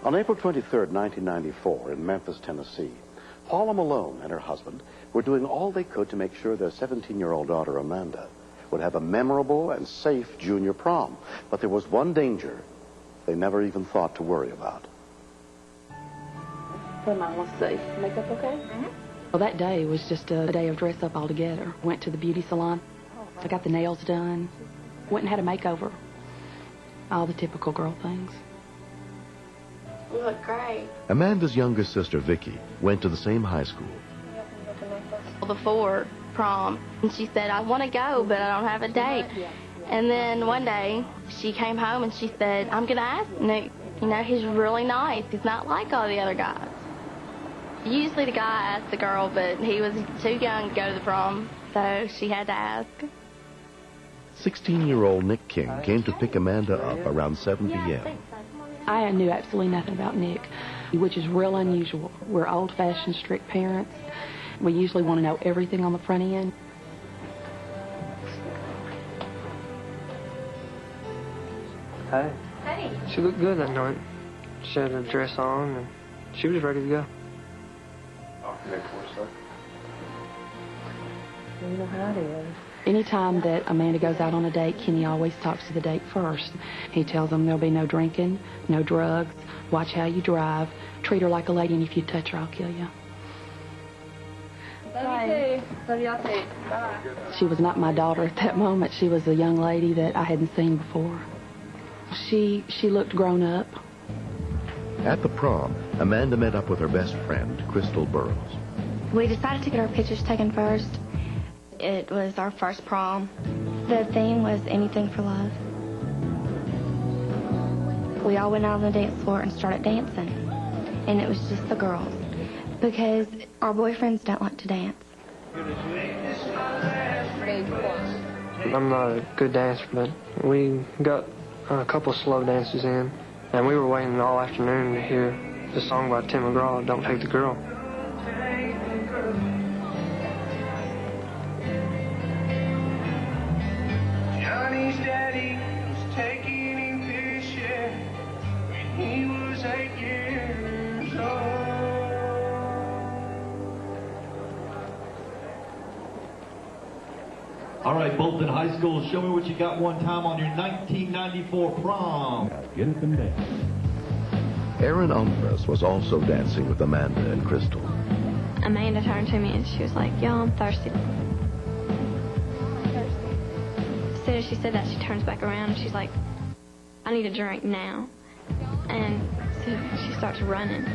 On April 23, 1994, in Memphis, Tennessee, Paula Malone and her husband were doing all they could to make sure their 17-year-old daughter, Amanda, would have a memorable and safe junior prom. But there was one danger they never even thought to worry about. Hey, Mom, let's see. Makeup okay? Mm-hmm. Well, that day was just a day of dress up altogether. Went to the beauty salon. I got the nails done. Went and had a makeover. All the typical girl things. You look great. Amanda's youngest sister, Vicky, went to the same high school. Before prom, and she said, I want to go, but I don't have a date. And then one day, she came home and she said, I'm going to ask Nick. You know, he's really nice. He's not like all the other guys. Usually the guy asked the girl, but he was too young to go to the prom, so she had to ask. 16-year-old Nick King came to pick Amanda up around 7 p.m. I knew absolutely nothing about Nick, which is real unusual. We're old-fashioned, strict parents. We usually want to know everything on the front end. Hey. Hey. She looked good that night. She had her dress on, and she was ready to go. You know how it is. Anytime that Amanda goes out on a date, Kenny always talks to the date first. He tells them there'll be no drinking, no drugs, watch how you drive, treat her like a lady, and if you touch her, I'll kill you. Love you too. Love y'all too. Bye. She was not my daughter at that moment. She was a young lady that I hadn't seen before. She looked grown up. At the prom, Amanda met up with her best friend, Crystal Burrows. We decided to get our pictures taken first. It was our first prom. The theme was anything for love. We all went out on the dance floor and started dancing. And it was just the girls. Because our boyfriends don't like to dance. I'm not a good dancer, but we got a couple slow dances in. And we were waiting all afternoon to hear the song by Tim McGraw, Don't Take the Girl. Johnny's daddy was taking him fishing when he was 8 years old. All right, Bolton High School, show me what you got one time on your 1994 prom. Get up and dance. Erin Umbras was also dancing with Amanda and Crystal. Amanda turned to me and she was like, yo, I'm thirsty. As soon as she said that, she turns back around and she's like, I need a drink now. And so she starts running.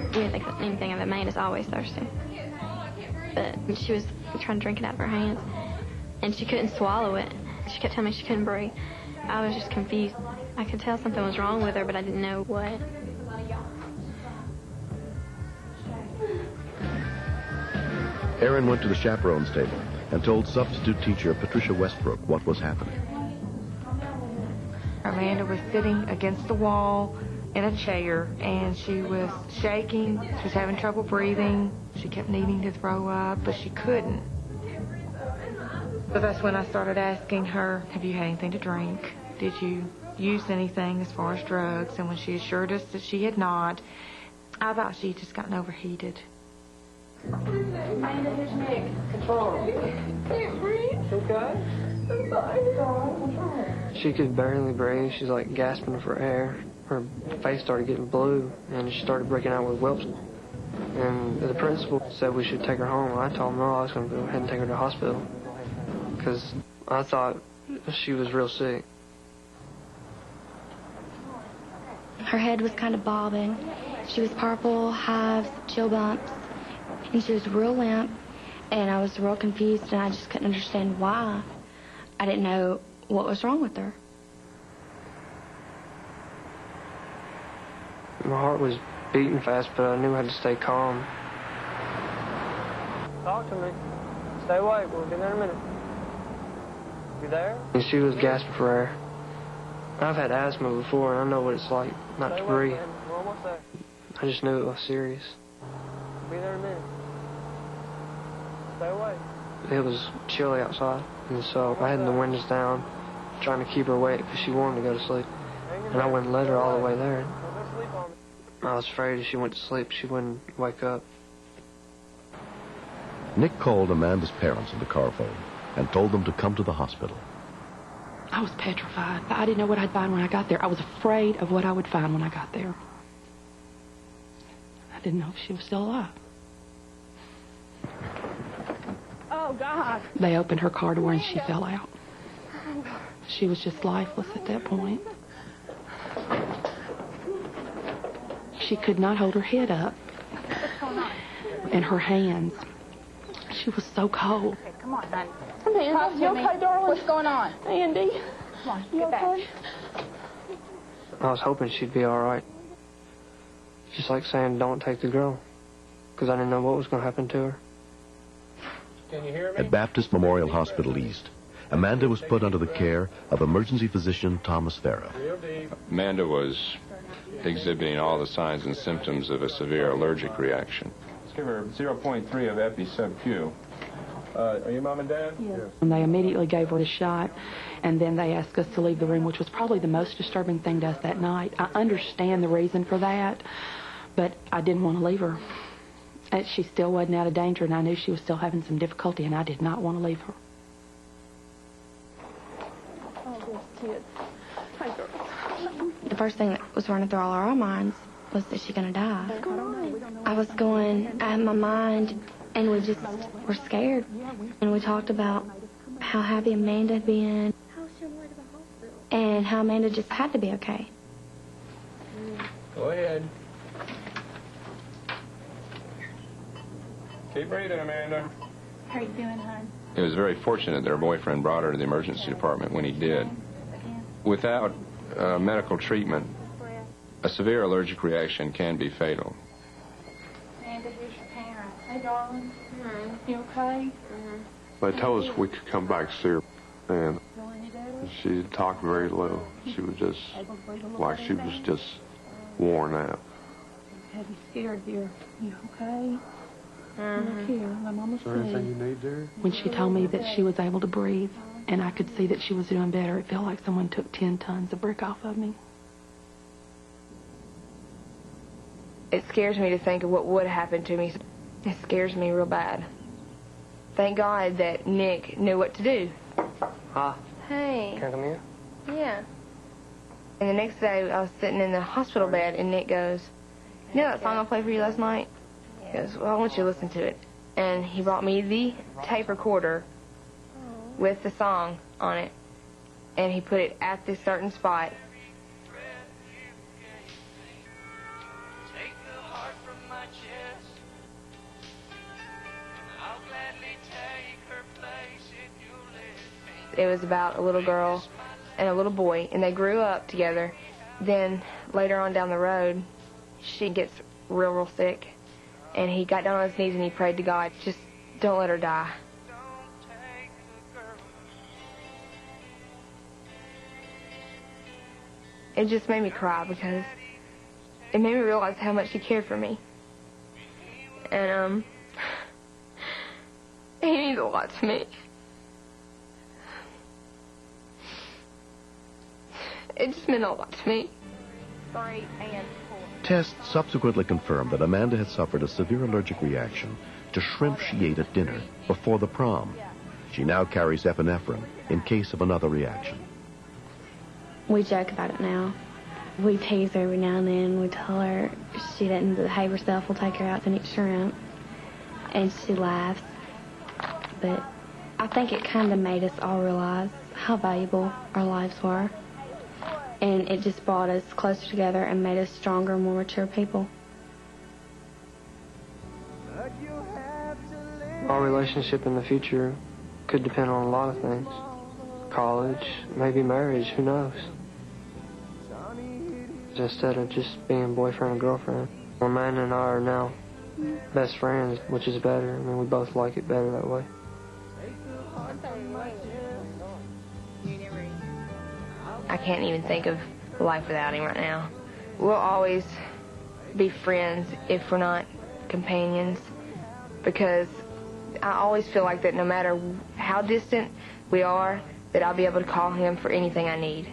We didn't think anything of it. Amanda's always thirsty. But she was trying to drink it out of her hands, and she couldn't swallow it. She kept telling me she couldn't breathe. I was just confused. I could tell something was wrong with her, but I didn't know what. Erin went to the chaperone's table and told substitute teacher Patricia Westbrook what was happening. Amanda was sitting against the wall in a chair, and she was shaking. She was having trouble breathing. She kept needing to throw up, but she couldn't. So that's when I started asking her, have you had anything to drink? Did you use anything as far as drugs? And when she assured us that she had not, I thought she had just gotten overheated. Amanda, here's Nick. Control. Can't breathe. Okay. I'm sorry. She could barely breathe. She's like gasping for air. Her face started getting blue, and she started breaking out with whelps. And the principal said we should take her home. I told him, no, I was going to go ahead and take her to the hospital because I thought she was real sick. Her head was kind of bobbing. She was purple, hives, chill bumps, and she was real limp. And I was real confused, and I just couldn't understand why. I didn't know what was wrong with her. My heart was beating fast, but I knew I had to stay calm. Talk to me. Stay awake. We'll be there in a minute. You there? And she was gasping for air. I've had asthma before, and I know what it's like not to breathe. We're almost there. I just knew it was serious. Be there in a minute. Stay awake. it was chilly outside, and so I had the windows down, trying to keep her awake because she wanted to go to sleep. And I wouldn't let her all the way there. I was afraid if she went to sleep, she wouldn't wake up. Nick called Amanda's parents on the car phone and told them to come to the hospital. I was petrified. I didn't know what I'd find when I got there. I was afraid of what I would find when I got there. I didn't know if she was still alive. Oh, God. They opened her car door and she fell out. She was just lifeless at that point. She could not hold her head up. And her hands. She was so cold. Okay, come on, honey. Amanda, you okay, darling? What's going on? Andy. Come on, get back. I was hoping she'd be all right. Just like saying, don't take the girl, because I didn't know what was going to happen to her. Can you hear me? At Baptist Memorial Hospital East, Amanda was put under the care of emergency physician Thomas Farah. Amanda was exhibiting all the signs and symptoms of a severe allergic reaction. Let's give her 0.3 of epi sub-Q. Are you mom and dad? Yes. And they immediately gave her a shot, and then they asked us to leave the room, which was probably the most disturbing thing to us that night. I understand the reason for that, but I didn't want to leave her. She still wasn't out of danger, and I knew she was still having some difficulty, and I did not want to leave her. Oh, this kid. Hi, girl. The first thing that was running through all our minds was, is she going to die? I was going out of my mind, and we just were scared. And we talked about how happy Amanda had been and how Amanda just had to be okay. Go ahead. Keep breathing, Amanda. How are you doing, hon? It was very fortunate that her boyfriend brought her to the emergency department when he did. Without medical treatment, a severe allergic reaction can be fatal. Amanda, here's your parents. Hey, darling. You okay? They told us we could come back see her, and she talked very little. She was just like she was just worn out. Have you scared, dear? You okay? Look here, my mama's Is there anything you need, dear? When she told me that she was able to breathe, and I could see that she was doing better, it felt like someone took 10 tons of brick off of me. It scares me to think of what would happen to me. It scares me real bad. Thank God that Nick knew what to do. Hi. Hey. Can I come in? Yeah. And the next day, I was sitting in the hospital bed, and Nick goes, you know that song I played for you last night? He goes, well, I want you to listen to it. And he brought me the tape recorder with the song on it, and he put it at this certain spot. It was about a little girl and a little boy, and they grew up together. Then later on down the road, she gets real sick, and he got down on his knees and he prayed to God, just don't let her die. It just made me cry because it made me realize how much he cared for me. And he means a lot to me. It just meant a lot to me. 3 and 4. Tests subsequently confirmed that Amanda had suffered a severe allergic reaction to shrimp she ate at dinner before the prom. She now carries epinephrine in case of another reaction. We joke about it now. We tease her every now and then. We tell her if she doesn't behave herself, we'll take her out to eat shrimp. And she laughs. But I think it kind of made us all realize how valuable our lives were. And it just brought us closer together and made us stronger, more mature people. Our relationship in the future could depend on a lot of things. College, maybe marriage, who knows? Instead of just being boyfriend and girlfriend. Amanda and I are now best friends, which is better. I mean, we both like it better that way. I can't even think of life without him right now. We'll always be friends if we're not companions, because I always feel like that no matter how distant we are, that I'll be able to call him for anything I need.